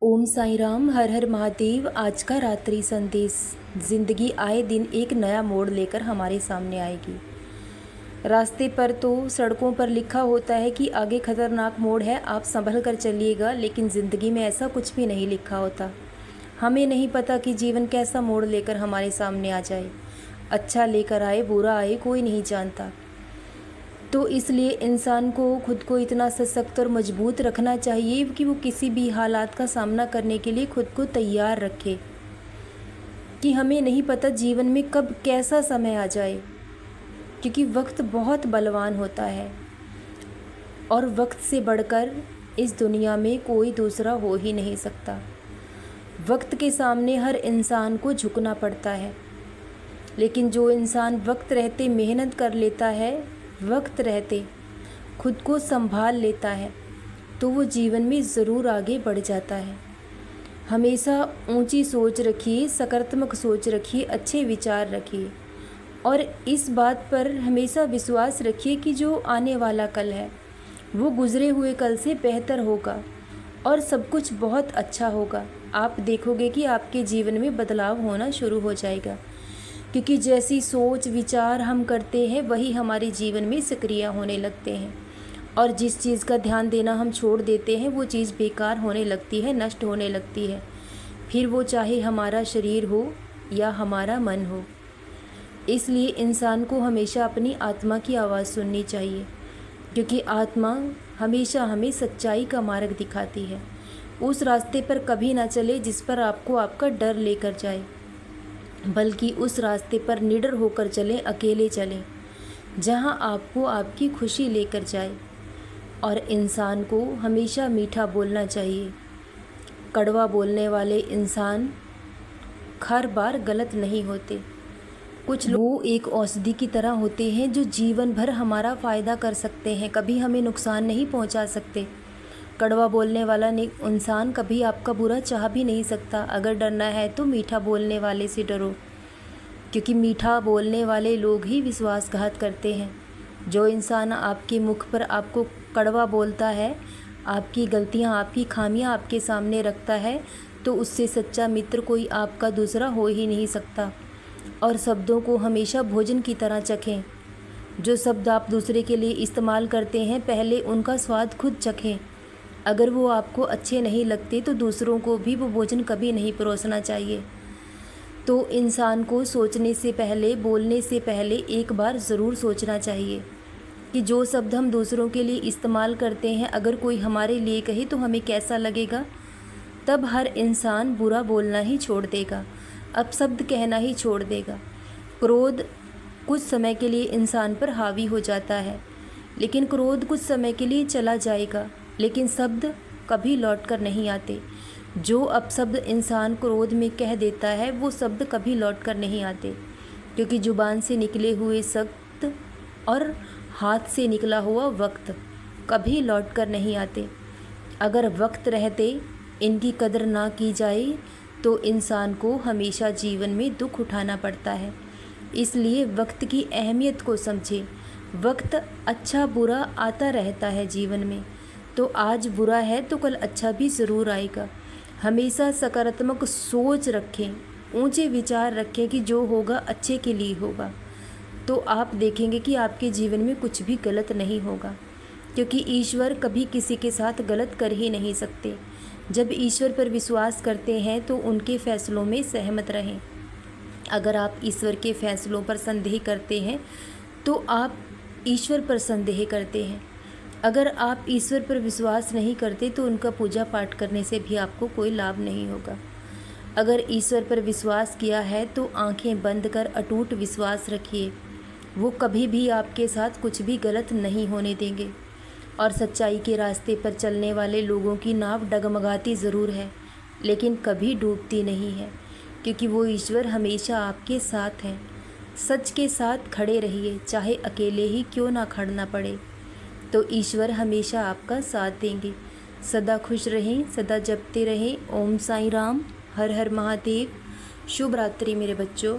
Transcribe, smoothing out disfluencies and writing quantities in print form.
ओम साईं राम, हर हर महादेव। आज का रात्रि संदेश। जिंदगी आए दिन एक नया मोड़ लेकर हमारे सामने आएगी। रास्ते पर तो सड़कों पर लिखा होता है कि आगे खतरनाक मोड़ है, आप संभल कर चलिएगा, लेकिन ज़िंदगी में ऐसा कुछ भी नहीं लिखा होता। हमें नहीं पता कि जीवन कैसा मोड़ लेकर हमारे सामने आ जाए। अच्छा लेकर आए, बुरा आए, कोई नहीं जानता। तो इसलिए इंसान को खुद को इतना सशक्त और मजबूत रखना चाहिए कि वो किसी भी हालात का सामना करने के लिए खुद को तैयार रखे, कि हमें नहीं पता जीवन में कब कैसा समय आ जाए, क्योंकि वक्त बहुत बलवान होता है और वक्त से बढ़कर इस दुनिया में कोई दूसरा हो ही नहीं सकता। वक्त के सामने हर इंसान को झुकना पड़ता है, लेकिन जो इंसान वक्त रहते मेहनत कर लेता है, वक्त रहते खुद को संभाल लेता है, तो वो जीवन में ज़रूर आगे बढ़ जाता है। हमेशा ऊंची सोच रखिए, सकारात्मक सोच रखिए, अच्छे विचार रखिए और इस बात पर हमेशा विश्वास रखिए कि जो आने वाला कल है वो गुज़रे हुए कल से बेहतर होगा और सब कुछ बहुत अच्छा होगा। आप देखोगे कि आपके जीवन में बदलाव होना शुरू हो जाएगा, क्योंकि जैसी सोच विचार हम करते हैं वही हमारे जीवन में सक्रिय होने लगते हैं और जिस चीज़ का ध्यान देना हम छोड़ देते हैं वो चीज़ बेकार होने लगती है, नष्ट होने लगती है। फिर वो चाहे हमारा शरीर हो या हमारा मन हो। इसलिए इंसान को हमेशा अपनी आत्मा की आवाज़ सुननी चाहिए, क्योंकि आत्मा हमेशा हमें सच्चाई का मार्ग दिखाती है। उस रास्ते पर कभी ना चले जिस पर आपको आपका डर लेकर जाए, बल्कि उस रास्ते पर निडर होकर चलें, अकेले चलें, जहां आपको आपकी खुशी लेकर जाए। और इंसान को हमेशा मीठा बोलना चाहिए। कड़वा बोलने वाले इंसान हर बार गलत नहीं होते। कुछ लोग वो एक औषधि की तरह होते हैं जो जीवन भर हमारा फ़ायदा कर सकते हैं, कभी हमें नुकसान नहीं पहुंचा सकते। कड़वा बोलने वाला इंसान कभी आपका बुरा चाह भी नहीं सकता। अगर डरना है तो मीठा बोलने वाले से डरो, क्योंकि मीठा बोलने वाले लोग ही विश्वासघात करते हैं। जो इंसान आपके मुख पर आपको कड़वा बोलता है, आपकी गलतियां, आपकी खामियां आपके सामने रखता है, तो उससे सच्चा मित्र कोई आपका दूसरा हो ही नहीं सकता। और शब्दों को हमेशा भोजन की तरह चखें। जो शब्द आप दूसरे के लिए इस्तेमाल करते हैं, पहले उनका स्वाद खुद चखें। अगर वो आपको अच्छे नहीं लगते तो दूसरों को भी वो भोजन कभी नहीं परोसना चाहिए। तो इंसान को सोचने से पहले, बोलने से पहले एक बार ज़रूर सोचना चाहिए कि जो शब्द हम दूसरों के लिए इस्तेमाल करते हैं, अगर कोई हमारे लिए कहे तो हमें कैसा लगेगा। तब हर इंसान बुरा बोलना ही छोड़ देगा, अपशब्द कहना ही छोड़ देगा। क्रोध कुछ समय के लिए इंसान पर हावी हो जाता है, लेकिन क्रोध कुछ समय के लिए चला जाएगा, लेकिन शब्द कभी लौट कर नहीं आते। जो अपशब्द इंसान क्रोध में कह देता है वो शब्द कभी लौट कर नहीं आते, क्योंकि ज़ुबान से निकले हुए शब्द और हाथ से निकला हुआ वक्त कभी लौट कर नहीं आते। अगर वक्त रहते इनकी कदर ना की जाए तो इंसान को हमेशा जीवन में दुख उठाना पड़ता है। इसलिए वक्त की अहमियत को समझें। वक्त अच्छा बुरा आता रहता है जीवन में, तो आज बुरा है तो कल अच्छा भी ज़रूर आएगा। हमेशा सकारात्मक सोच रखें, ऊंचे विचार रखें कि जो होगा अच्छे के लिए होगा, तो आप देखेंगे कि आपके जीवन में कुछ भी गलत नहीं होगा, क्योंकि ईश्वर कभी किसी के साथ गलत कर ही नहीं सकते। जब ईश्वर पर विश्वास करते हैं तो उनके फैसलों में सहमत रहें। अगर आप ईश्वर के फैसलों पर संदेह करते हैं तो आप ईश्वर पर संदेह करते हैं। अगर आप ईश्वर पर विश्वास नहीं करते तो उनका पूजा पाठ करने से भी आपको कोई लाभ नहीं होगा। अगर ईश्वर पर विश्वास किया है तो आंखें बंद कर अटूट विश्वास रखिए। वो कभी भी आपके साथ कुछ भी गलत नहीं होने देंगे। और सच्चाई के रास्ते पर चलने वाले लोगों की नाव डगमगाती ज़रूर है, लेकिन कभी डूबती नहीं है, क्योंकि वो ईश्वर हमेशा आपके साथ हैं। सच के साथ खड़े रहिए, चाहे अकेले ही क्यों ना खड़ना पड़े, तो ईश्वर हमेशा आपका साथ देंगे। सदा खुश रहें, सदा जपते रहें। ओम साईं राम, हर हर महादेव। शुभ रात्रि मेरे बच्चों।